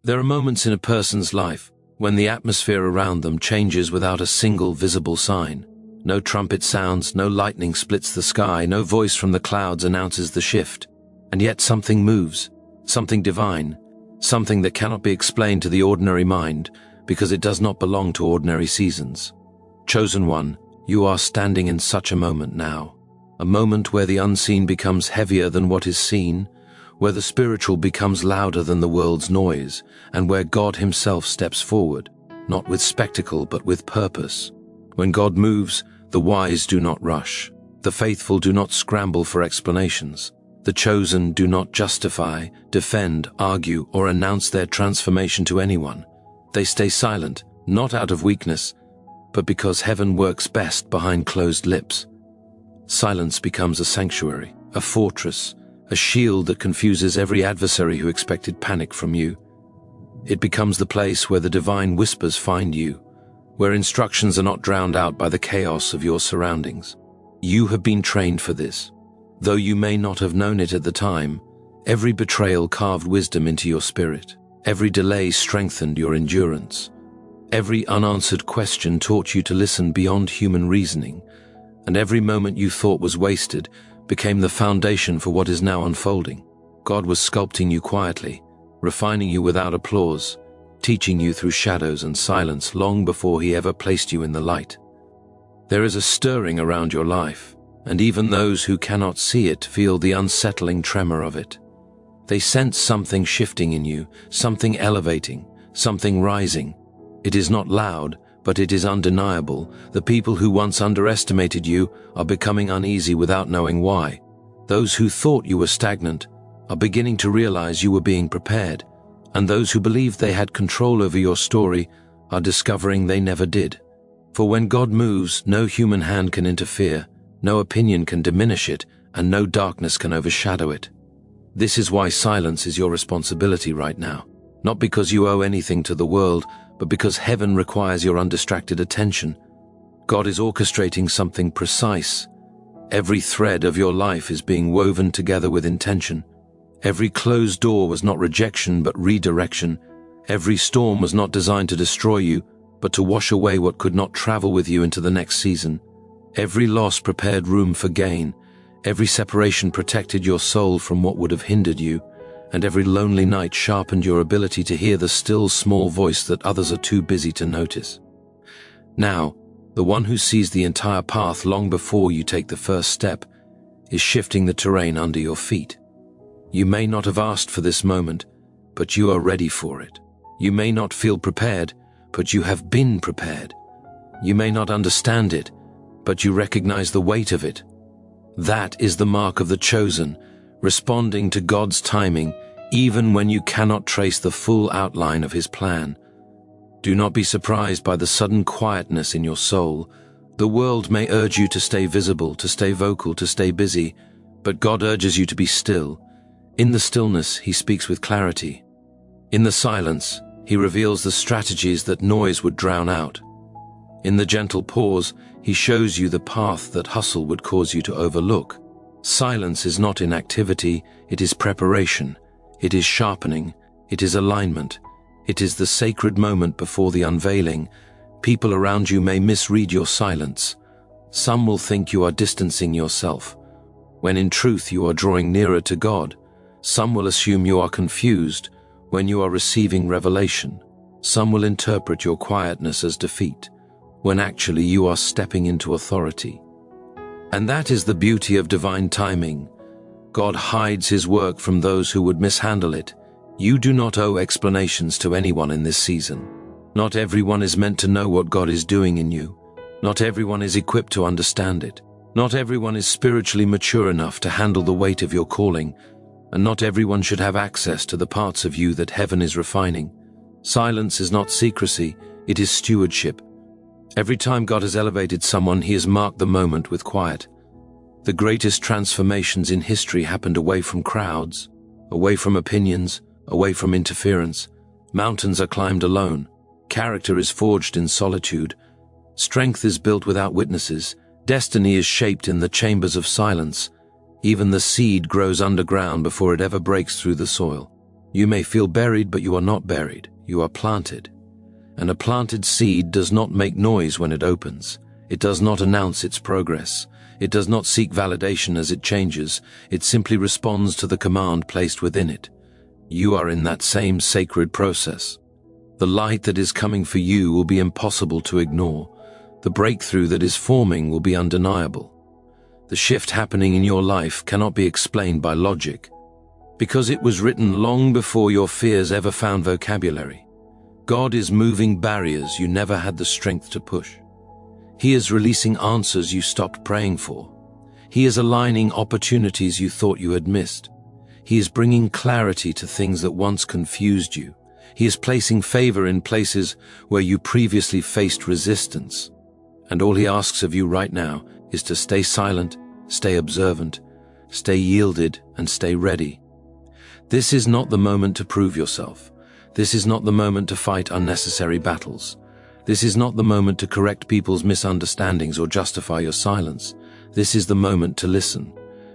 There are moments in a person's life when the atmosphere around them changes without a single visible sign. No trumpet sounds, no lightning splits the sky, no voice from the clouds announces the shift. And yet something moves, something divine, something that cannot be explained to the ordinary mind because it does not belong to ordinary seasons. Chosen one, you are standing in such a moment now. A moment where the unseen becomes heavier than what is seen, where the spiritual becomes louder than the world's noise, and where God himself steps forward, not with spectacle but with purpose. When God moves, the wise do not rush. The faithful do not scramble for explanations. The chosen do not justify, defend, argue, or announce their transformation to anyone. They stay silent, not out of weakness, but because heaven works best behind closed lips. Silence becomes a sanctuary, a fortress, a shield that confuses every adversary who expected panic from you. It becomes the place where the divine whispers find you, where instructions are not drowned out by the chaos of your surroundings. You have been trained for this. Though you may not have known it at the time, every betrayal carved wisdom into your spirit. Every delay strengthened your endurance. Every unanswered question taught you to listen beyond human reasoning, and every moment you thought was wasted became the foundation for what is now unfolding. God was sculpting you quietly, refining you without applause, teaching you through shadows and silence long before he ever placed you in the light. There is a stirring around your life, and even those who cannot see it feel the unsettling tremor of it. They sense something shifting in you, something elevating, something rising. It is not loud, but it is undeniable. The people who once underestimated you are becoming uneasy without knowing why. Those who thought you were stagnant are beginning to realize you were being prepared, and those who believed they had control over your story are discovering they never did. For when God moves, no human hand can interfere, no opinion can diminish it, and no darkness can overshadow it. This is why silence is your responsibility right now. Not because you owe anything to the world, but because heaven requires your undistracted attention. God is orchestrating something precise. Every thread of your life is being woven together with intention. Every closed door was not rejection, but redirection. Every storm was not designed to destroy you, but to wash away what could not travel with you into the next season. Every loss prepared room for gain. Every separation protected your soul from what would have hindered you, and every lonely night sharpened your ability to hear the still small voice that others are too busy to notice. Now, the one who sees the entire path long before you take the first step is shifting the terrain under your feet. You may not have asked for this moment, but you are ready for it. You may not feel prepared, but you have been prepared. You may not understand it, but you recognize the weight of it. That is the mark of the chosen, responding to God's timing, even when you cannot trace the full outline of his plan. Do not be surprised by the sudden quietness in your soul. The world may urge you to stay visible, to stay vocal, to stay busy, but God urges you to be still. In the stillness, he speaks with clarity. In the silence, he reveals the strategies that noise would drown out. In the gentle pause, he shows you the path that hustle would cause you to overlook. Silence is not inactivity, it is preparation. It is sharpening. It is alignment. It is the sacred moment before the unveiling. People around you may misread your silence. Some will think you are distancing yourself, when in truth you are drawing nearer to God. Some will assume you are confused when you are receiving revelation. Some will interpret your quietness as defeat, when actually you are stepping into authority. And that is the beauty of divine timing. God hides his work from those who would mishandle it. You do not owe explanations to anyone in this season. Not everyone is meant to know what God is doing in you. Not everyone is equipped to understand it. Not everyone is spiritually mature enough to handle the weight of your calling, and not everyone should have access to the parts of you that heaven is refining. Silence is not secrecy, it is stewardship. Every time God has elevated someone, he has marked the moment with quiet. The greatest transformations in history happened away from crowds, away from opinions, away from interference. Mountains are climbed alone. Character is forged in solitude. Strength is built without witnesses. Destiny is shaped in the chambers of silence. Even the seed grows underground before it ever breaks through the soil. You may feel buried, but you are not buried. You are planted. And a planted seed does not make noise when it opens. It does not announce its progress. It does not seek validation as it changes. It simply responds to the command placed within it. You are in that same sacred process. The light that is coming for you will be impossible to ignore. The breakthrough that is forming will be undeniable. The shift happening in your life cannot be explained by logic, because it was written long before your fears ever found vocabulary. God is moving barriers you never had the strength to push. He is releasing answers you stopped praying for. He is aligning opportunities you thought you had missed. He is bringing clarity to things that once confused you. He is placing favor in places where you previously faced resistance. And all he asks of you right now is to stay silent, stay observant, stay yielded, and stay ready. This is not the moment to prove yourself. This is not the moment to fight unnecessary battles. This is not the moment to correct people's misunderstandings or justify your silence. This is the moment to listen.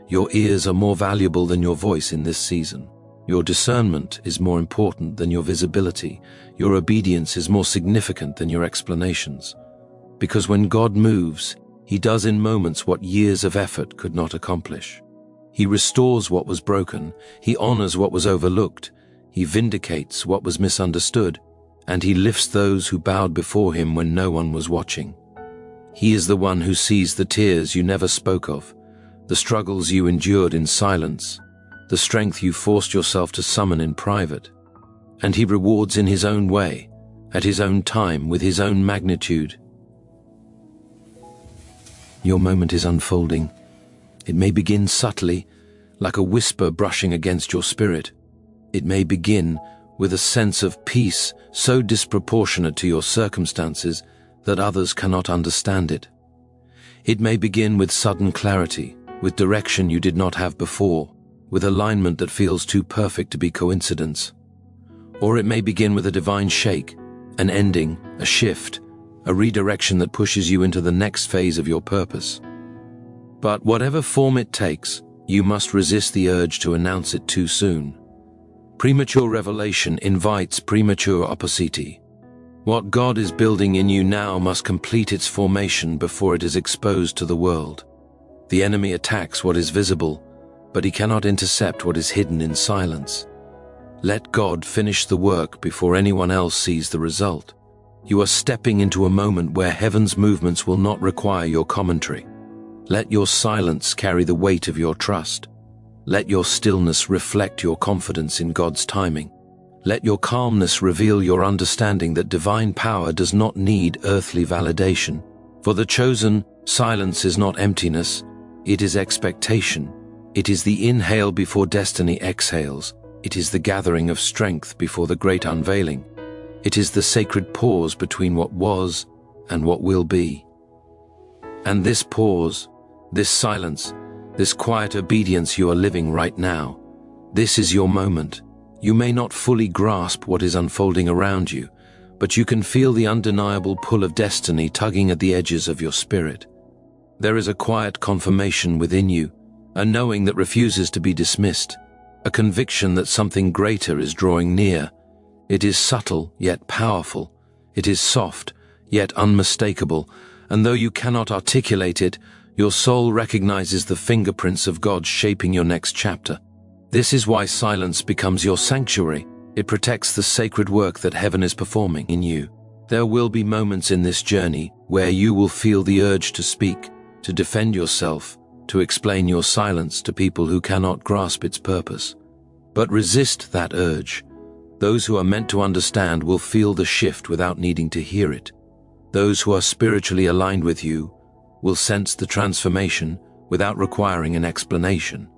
Your ears are more valuable than your voice in this season. Your discernment is more important than your visibility. Your obedience is more significant than your explanations. Because when God moves, He does in moments what years of effort could not accomplish. He restores what was broken. He honors what was overlooked. He vindicates what was misunderstood. And He lifts those who bowed before Him when no one was watching. He is the one who sees the tears you never spoke of, the struggles you endured in silence, the strength you forced yourself to summon in private. And He rewards in His own way, at His own time, with His own magnitude. Your moment is unfolding. It may begin subtly, like a whisper brushing against your spirit. It may begin with a sense of peace so disproportionate to your circumstances that others cannot understand it. It may begin with sudden clarity, with direction you did not have before, with alignment that feels too perfect to be coincidence. Or it may begin with a divine shake, an ending, a shift, a redirection that pushes you into the next phase of your purpose. But whatever form it takes, you must resist the urge to announce it too soon. Premature revelation invites premature opacity. What God is building in you now must complete its formation before it is exposed to the world. The enemy attacks what is visible, but he cannot intercept what is hidden in silence. Let God finish the work before anyone else sees the result. You are stepping into a moment where heaven's movements will not require your commentary. Let your silence carry the weight of your trust. Let your stillness reflect your confidence in God's timing. Let your calmness reveal your understanding that divine power does not need earthly validation. For the chosen, silence is not emptiness, it is expectation. It is the inhale before destiny exhales. It is the gathering of strength before the great unveiling. It is the sacred pause between what was and what will be. And this pause, this silence, this quiet obedience you are living right now, this is your moment. You may not fully grasp what is unfolding around you, but you can feel the undeniable pull of destiny tugging at the edges of your spirit. There is a quiet confirmation within you, a knowing that refuses to be dismissed, a conviction that something greater is drawing near. It is subtle, yet powerful. It is soft, yet unmistakable, and though you cannot articulate it, your soul recognizes the fingerprints of God shaping your next chapter. This is why silence becomes your sanctuary. It protects the sacred work that heaven is performing in you. There will be moments in this journey where you will feel the urge to speak, to defend yourself, to explain your silence to people who cannot grasp its purpose. But resist that urge. Those who are meant to understand will feel the shift without needing to hear it. Those who are spiritually aligned with you will sense the transformation without requiring an explanation.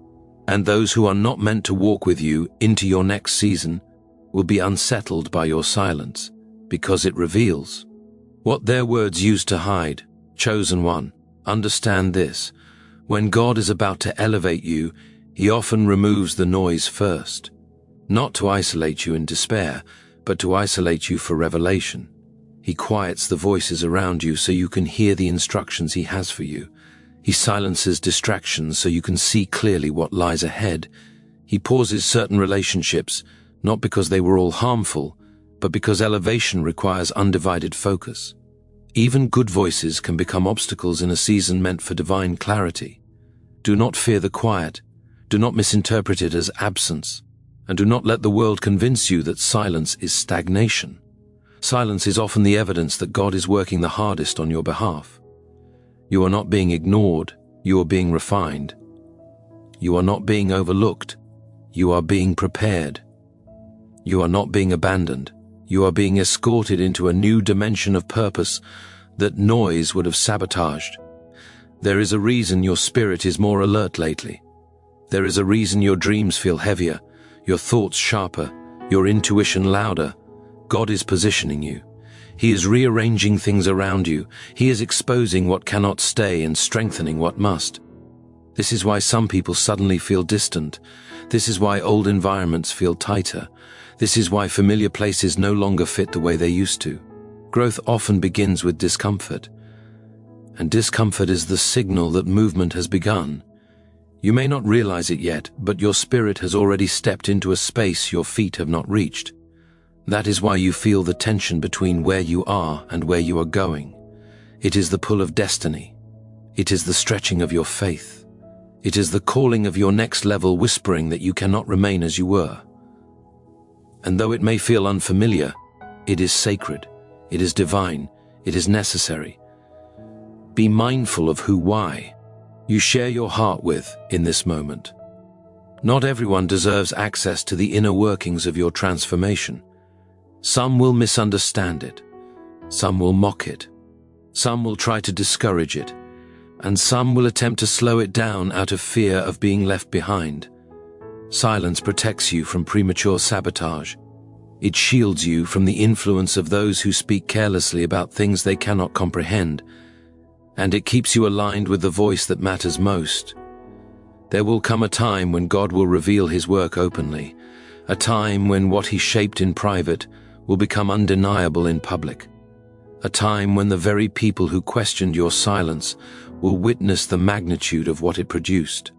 And those who are not meant to walk with you into your next season will be unsettled by your silence, because it reveals what their words used to hide. Chosen one, understand this. When God is about to elevate you, He often removes the noise first. Not to isolate you in despair, but to isolate you for revelation. He quiets the voices around you so you can hear the instructions He has for you. He silences distractions so you can see clearly what lies ahead. He pauses certain relationships, not because they were all harmful, but because elevation requires undivided focus. Even good voices can become obstacles in a season meant for divine clarity. Do not fear the quiet. Do not misinterpret it as absence. And do not let the world convince you that silence is stagnation. Silence is often the evidence that God is working the hardest on your behalf. You are not being ignored, you are being refined. You are not being overlooked, you are being prepared. You are not being abandoned, you are being escorted into a new dimension of purpose that noise would have sabotaged. There is a reason your spirit is more alert lately. There is a reason your dreams feel heavier, your thoughts sharper, your intuition louder. God is positioning you. He is rearranging things around you. He is exposing what cannot stay and strengthening what must. This is why some people suddenly feel distant. This is why old environments feel tighter. This is why familiar places no longer fit the way they used to. Growth often begins with discomfort. And discomfort is the signal that movement has begun. You may not realize it yet, but your spirit has already stepped into a space your feet have not reached. That is why you feel the tension between where you are and where you are going. It is the pull of destiny. It is the stretching of your faith. It is the calling of your next level whispering that you cannot remain as you were. And though it may feel unfamiliar, it is sacred, it is divine, it is necessary. Be mindful of why you share your heart with in this moment. Not everyone deserves access to the inner workings of your transformation. Some will misunderstand it. Some will mock it. Some will try to discourage it. And some will attempt to slow it down out of fear of being left behind. Silence protects you from premature sabotage. It shields you from the influence of those who speak carelessly about things they cannot comprehend. And it keeps you aligned with the voice that matters most. There will come a time when God will reveal His work openly, a time when what He shaped in private will become undeniable in public, a time when the very people who questioned your silence will witness the magnitude of what it produced.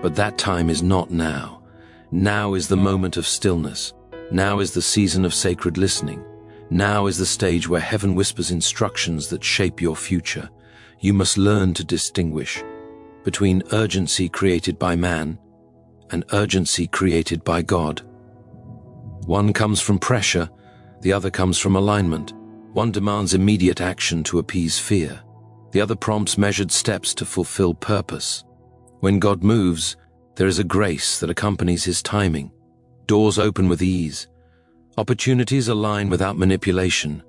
But that time is not now. Now is the moment of stillness. Now is the season of sacred listening. Now is the stage where heaven whispers instructions that shape your future. You must learn to distinguish between urgency created by man and urgency created by God. One comes from pressure, the other comes from alignment. One demands immediate action to appease fear. The other prompts measured steps to fulfill purpose. When God moves, there is a grace that accompanies His timing. Doors open with ease. Opportunities align without manipulation.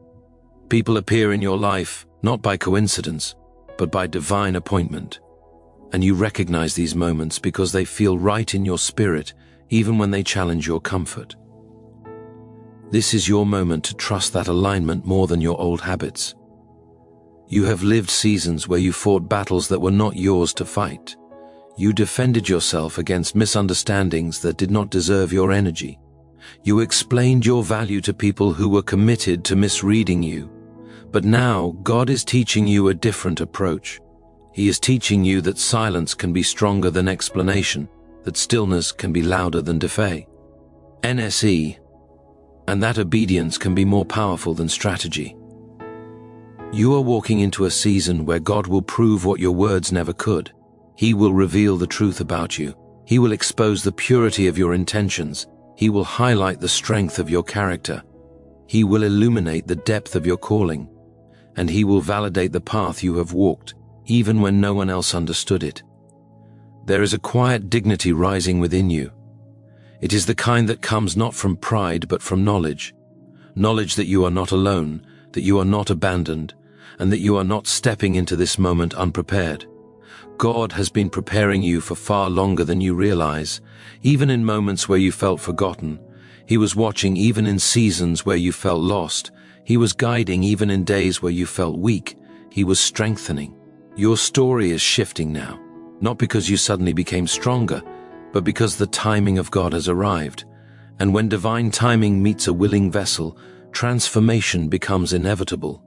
People appear in your life, not by coincidence, but by divine appointment. And you recognize these moments because they feel right in your spirit, even when they challenge your comfort. This is your moment to trust that alignment more than your old habits. You have lived seasons where you fought battles that were not yours to fight. You defended yourself against misunderstandings that did not deserve your energy. You explained your value to people who were committed to misreading you. But now, God is teaching you a different approach. He is teaching you that silence can be stronger than explanation, that stillness can be louder than defay. NSE, and that obedience can be more powerful than strategy. You are walking into a season where God will prove what your words never could. He will reveal the truth about you. He will expose the purity of your intentions. He will highlight the strength of your character. He will illuminate the depth of your calling. And He will validate the path you have walked, even when no one else understood it. There is a quiet dignity rising within you. It is the kind that comes not from pride but from knowledge. Knowledge that you are not alone, that you are not abandoned, and that you are not stepping into this moment unprepared. God has been preparing you for far longer than you realize. Even in moments where you felt forgotten, He was watching. Even in seasons where you felt lost, He was guiding. Even in days where you felt weak, He was strengthening. Your story is shifting now, not because you suddenly became stronger, but because the timing of God has arrived. And when divine timing meets a willing vessel, transformation becomes inevitable.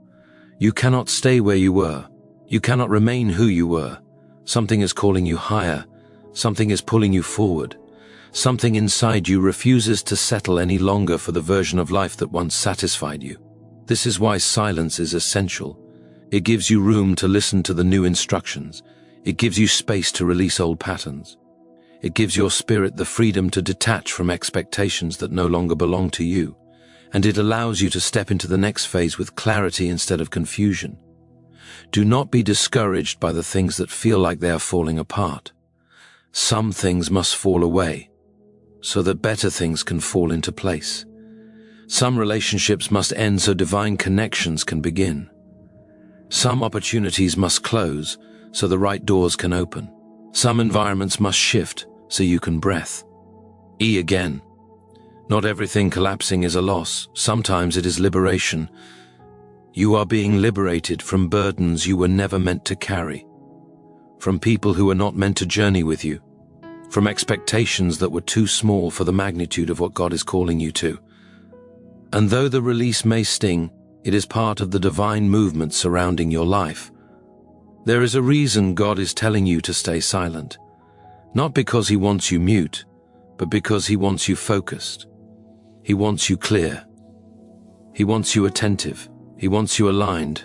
You cannot stay where you were. You cannot remain who you were. Something is calling you higher. Something is pulling you forward. Something inside you refuses to settle any longer for the version of life that once satisfied you. This is why silence is essential. It gives you room to listen to the new instructions. It gives you space to release old patterns. It gives your spirit the freedom to detach from expectations that no longer belong to you. And it allows you to step into the next phase with clarity instead of confusion. Do not be discouraged by the things that feel like they are falling apart. Some things must fall away, so that better things can fall into place. Some relationships must end so divine connections can begin. Some opportunities must close so the right doors can open. Some environments must shift so you can breathe. Again. Not everything collapsing is a loss. Sometimes it is liberation. You are being liberated from burdens you were never meant to carry, from people who were not meant to journey with you, from expectations that were too small for the magnitude of what God is calling you to. And though the release may sting, it is part of the divine movement surrounding your life. There is a reason God is telling you to stay silent, not because He wants you mute, but because He wants you focused. He wants you clear. He wants you attentive. He wants you aligned.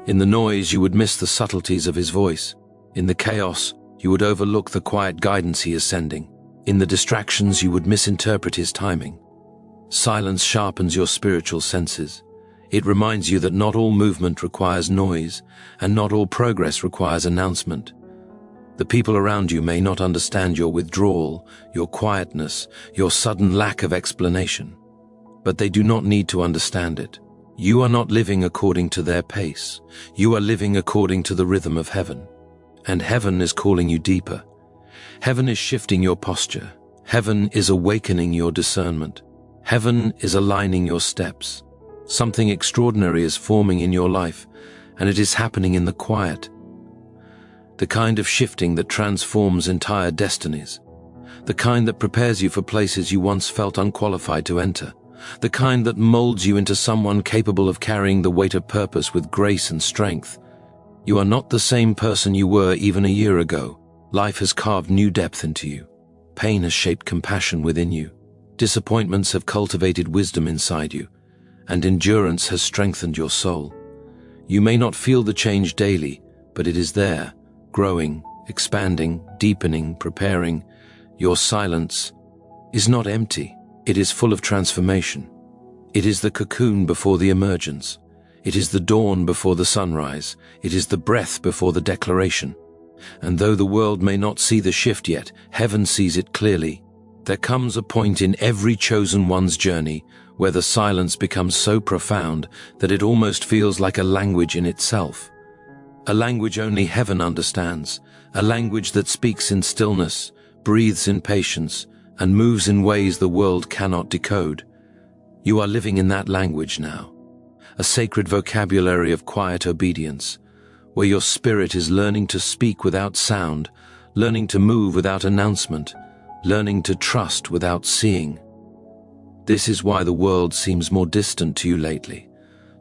In the noise, you would miss the subtleties of His voice. In the chaos, you would overlook the quiet guidance He is sending. In the distractions, you would misinterpret His timing. Silence sharpens your spiritual senses. It reminds you that not all movement requires noise, and not all progress requires announcement. The people around you may not understand your withdrawal, your quietness, your sudden lack of explanation. But they do not need to understand it. You are not living according to their pace. You are living according to the rhythm of heaven. And heaven is calling you deeper. Heaven is shifting your posture. Heaven is awakening your discernment. Heaven is aligning your steps. Something extraordinary is forming in your life, and it is happening in the quiet. The kind of shifting that transforms entire destinies. The kind that prepares you for places you once felt unqualified to enter. The kind that molds you into someone capable of carrying the weight of purpose with grace and strength. You are not the same person you were even a year ago. Life has carved new depth into you. Pain has shaped compassion within you. Disappointments have cultivated wisdom inside you, and endurance has strengthened your soul. You may not feel the change daily, but it is there, growing, expanding, deepening, preparing. Your silence is not empty. It is full of transformation. It is the cocoon before the emergence. It is the dawn before the sunrise. It is the breath before the declaration. And though the world may not see the shift yet, heaven sees it clearly. There comes a point in every chosen one's journey where the silence becomes so profound that it almost feels like a language in itself. A language only heaven understands. A language that speaks in stillness, breathes in patience, and moves in ways the world cannot decode. You are living in that language now. A sacred vocabulary of quiet obedience, where your spirit is learning to speak without sound, learning to move without announcement, learning to trust without seeing. This is why the world seems more distant to you lately,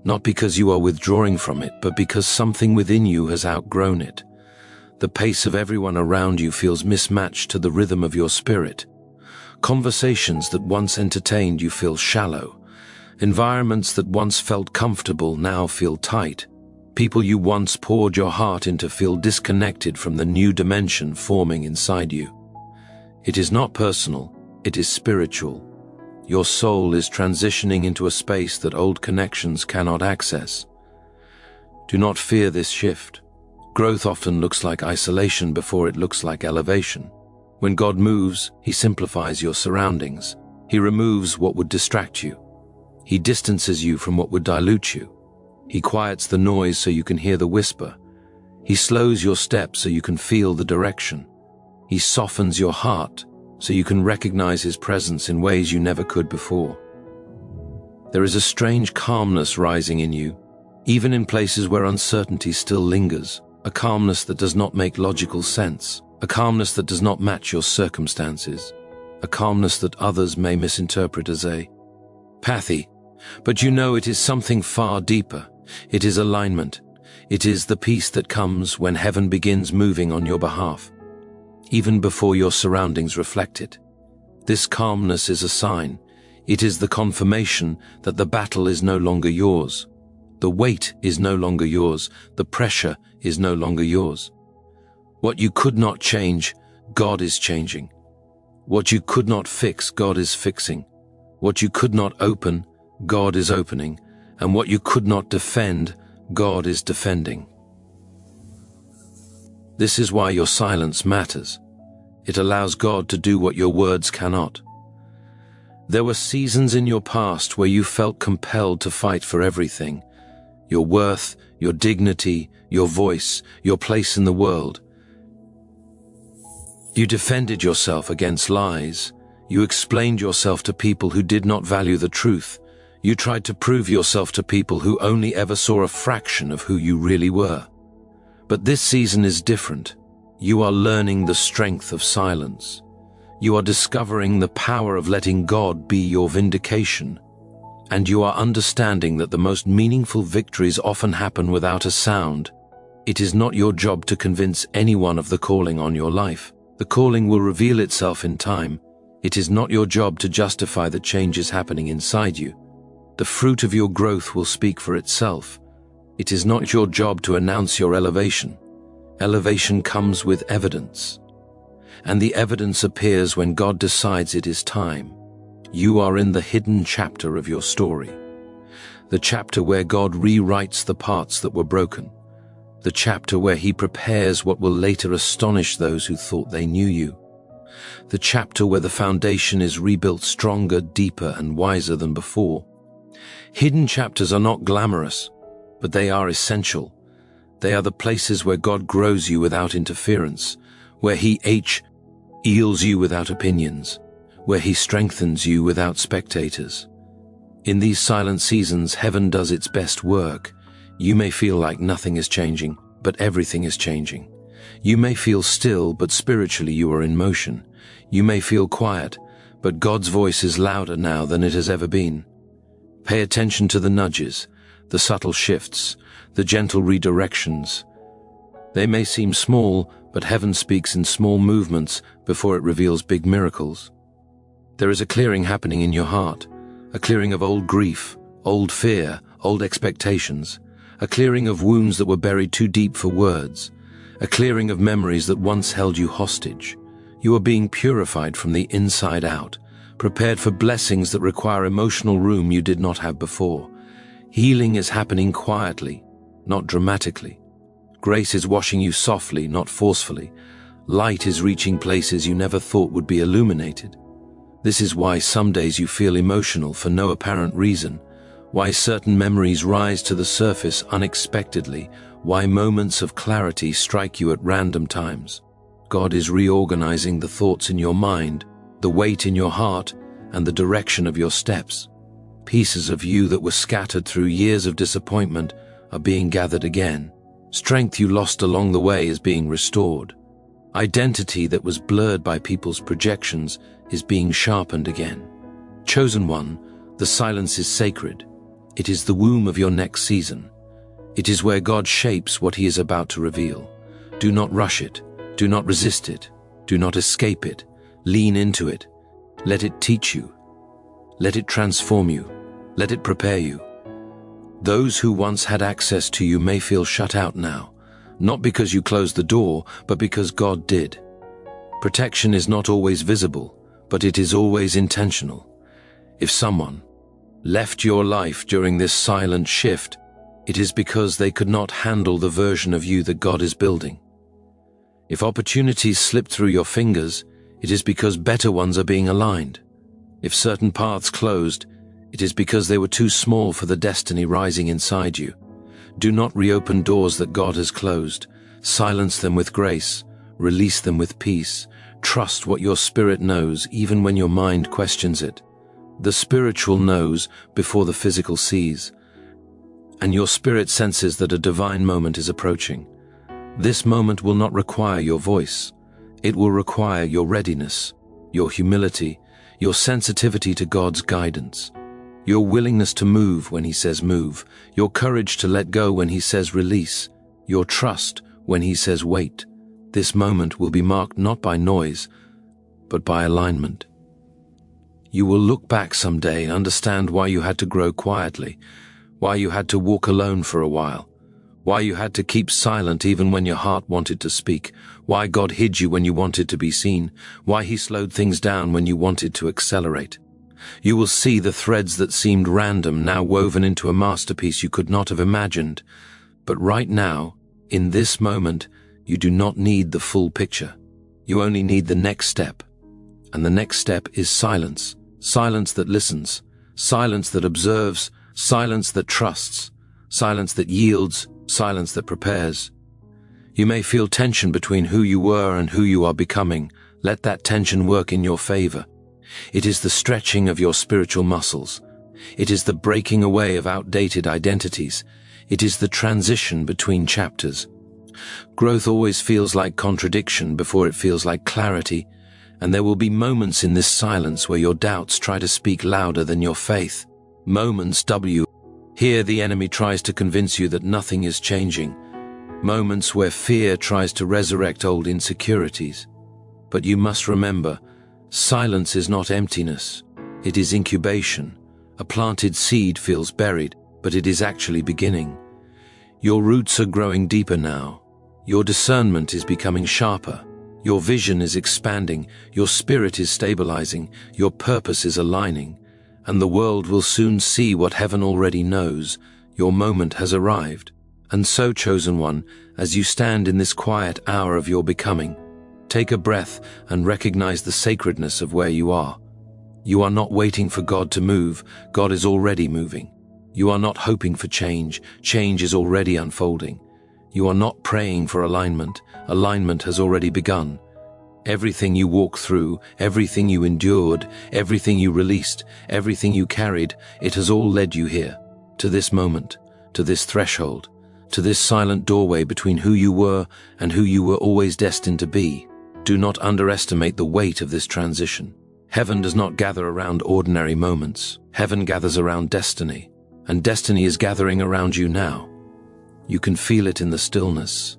not because you are withdrawing from it, but because something within you has outgrown it. The pace of everyone around you feels mismatched to the rhythm of your spirit. Conversations that once entertained you feel shallow. Environments that once felt comfortable now feel tight. People you once poured your heart into feel disconnected from the new dimension forming inside you. It is not personal, it is spiritual. Your soul is transitioning into a space that old connections cannot access. Do not fear this shift. Growth often looks like isolation before it looks like elevation. When God moves, He simplifies your surroundings. He removes what would distract you. He distances you from what would dilute you. He quiets the noise so you can hear the whisper. He slows your steps so you can feel the direction. He softens your heart so you can recognize His presence in ways you never could before. There is a strange calmness rising in you, even in places where uncertainty still lingers, a calmness that does not make logical sense, a calmness that does not match your circumstances, a calmness that others may misinterpret as apathy. But you know it is something far deeper. It is alignment. It is the peace that comes when heaven begins moving on your behalf. even before your surroundings reflect it. This calmness is a sign. It is the confirmation that the battle is no longer yours. The weight is no longer yours. The pressure is no longer yours. What you could not change, God is changing. What you could not fix, God is fixing. What you could not open, God is opening. And what you could not defend, God is defending. This is why your silence matters. It allows God to do what your words cannot. There were seasons in your past where you felt compelled to fight for everything. Your worth, your dignity, your voice, your place in the world. You defended yourself against lies. You explained yourself to people who did not value the truth. You tried to prove yourself to people who only ever saw a fraction of who you really were. But this season is different. You are learning the strength of silence. You are discovering the power of letting God be your vindication. And you are understanding that the most meaningful victories often happen without a sound. It is not your job to convince anyone of the calling on your life. The calling will reveal itself in time. It is not your job to justify the changes happening inside you. The fruit of your growth will speak for itself. It is not your job to announce your elevation. Elevation comes with evidence. And the evidence appears when God decides it is time. You are in the hidden chapter of your story. The chapter where God rewrites the parts that were broken. The chapter where He prepares what will later astonish those who thought they knew you. The chapter where the foundation is rebuilt stronger, deeper, and wiser than before. Hidden chapters are not glamorous, but they are essential. They are the places where God grows you without interference, where He heals you without opinions, where He strengthens you without spectators. In these silent seasons, heaven does its best work. You may feel like nothing is changing, but everything is changing. You may feel still, but spiritually you are in motion. You may feel quiet, but God's voice is louder now than it has ever been. Pay attention to the nudges, the subtle shifts, the gentle redirections. They may seem small, but heaven speaks in small movements before it reveals big miracles. There is a clearing happening in your heart, a clearing of old grief, old fear, old expectations, a clearing of wounds that were buried too deep for words, a clearing of memories that once held you hostage. You are being purified from the inside out, prepared for blessings that require emotional room you did not have before. Healing is happening quietly, not dramatically. Grace is washing you softly, not forcefully. Light is reaching places you never thought would be illuminated. This is why some days you feel emotional for no apparent reason, why certain memories rise to the surface unexpectedly, why moments of clarity strike you at random times. God is reorganizing the thoughts in your mind, the weight in your heart, and the direction of your steps. Pieces of you that were scattered through years of disappointment are being gathered again. Strength you lost along the way is being restored. Identity that was blurred by people's projections is being sharpened again. Chosen one, the silence is sacred. It is the womb of your next season. It is where God shapes what He is about to reveal. Do not rush it. Do not resist it. Do not escape it. Lean into it. Let it teach you. Let it transform you. Let it prepare you. Those who once had access to you may feel shut out now, not because you closed the door, but because God did. Protection is not always visible, but it is always intentional. If someone left your life during this silent shift, it is because they could not handle the version of you that God is building. If opportunities slip through your fingers, it is because better ones are being aligned. If certain paths closed, it is because they were too small for the destiny rising inside you. Do not reopen doors that God has closed. Silence them with grace. Release them with peace. Trust what your spirit knows, even when your mind questions it. The spiritual knows before the physical sees, and your spirit senses that a divine moment is approaching. This moment will not require your voice. It will require your readiness, your humility, your sensitivity to God's guidance, your willingness to move when He says move, your courage to let go when He says release, your trust when He says wait. This moment will be marked not by noise, but by alignment. You will look back someday and understand why you had to grow quietly, why you had to walk alone for a while, why you had to keep silent even when your heart wanted to speak, why God hid you when you wanted to be seen, why He slowed things down when you wanted to accelerate. You will see the threads that seemed random now woven into a masterpiece you could not have imagined. But right now, in this moment, you do not need the full picture. You only need the next step. And the next step is silence. Silence that listens. Silence that observes. Silence that trusts. Silence that yields. Silence that prepares. You may feel tension between who you were and who you are becoming. Let that tension work in your favor. It is the stretching of your spiritual muscles. It is the breaking away of outdated identities. It is the transition between chapters. Growth always feels like contradiction before it feels like clarity, and there will be moments in this silence where your doubts try to speak louder than your faith. Moments Here the enemy tries to convince you that nothing is changing. Moments where fear tries to resurrect old insecurities. But you must remember, silence is not emptiness. It is incubation. A planted seed feels buried, but it is actually beginning. Your roots are growing deeper now. Your discernment is becoming sharper. Your vision is expanding. Your spirit is stabilizing. Your purpose is aligning. And the world will soon see what heaven already knows. Your moment has arrived. And so, chosen one, as you stand in this quiet hour of your becoming, take a breath and recognize the sacredness of where you are. You are not waiting for God to move. God is already moving. You are not hoping for change. Change is already unfolding. You are not praying for alignment. Alignment has already begun. Everything you walked through, everything you endured, everything you released, everything you carried, it has all led you here, to this moment, to this threshold, to this silent doorway between who you were and who you were always destined to be. Do not underestimate the weight of this transition. Heaven does not gather around ordinary moments. Heaven gathers around destiny, and destiny is gathering around you now. You can feel it in the stillness.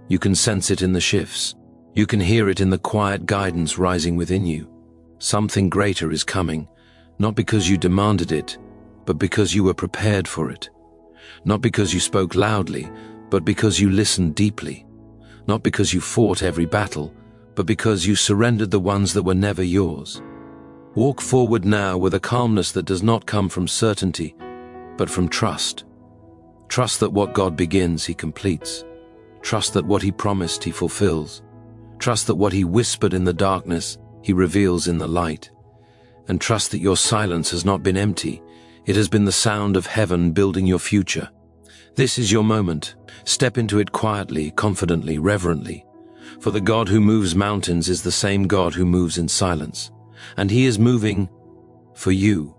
You can sense it in the shifts. You can hear it in the quiet guidance rising within you. Something greater is coming, not because you demanded it, but because you were prepared for it. Not because you spoke loudly, but because you listened deeply. Not because you fought every battle, but because you surrendered the ones that were never yours. Walk forward now with a calmness that does not come from certainty, but from trust. Trust that what God begins, He completes. Trust that what He promised, He fulfills. Trust that what He whispered in the darkness, He reveals in the light. And trust that your silence has not been empty. It has been the sound of heaven building your future. This is your moment. Step into it quietly, confidently, reverently. For the God who moves mountains is the same God who moves in silence. And He is moving for you.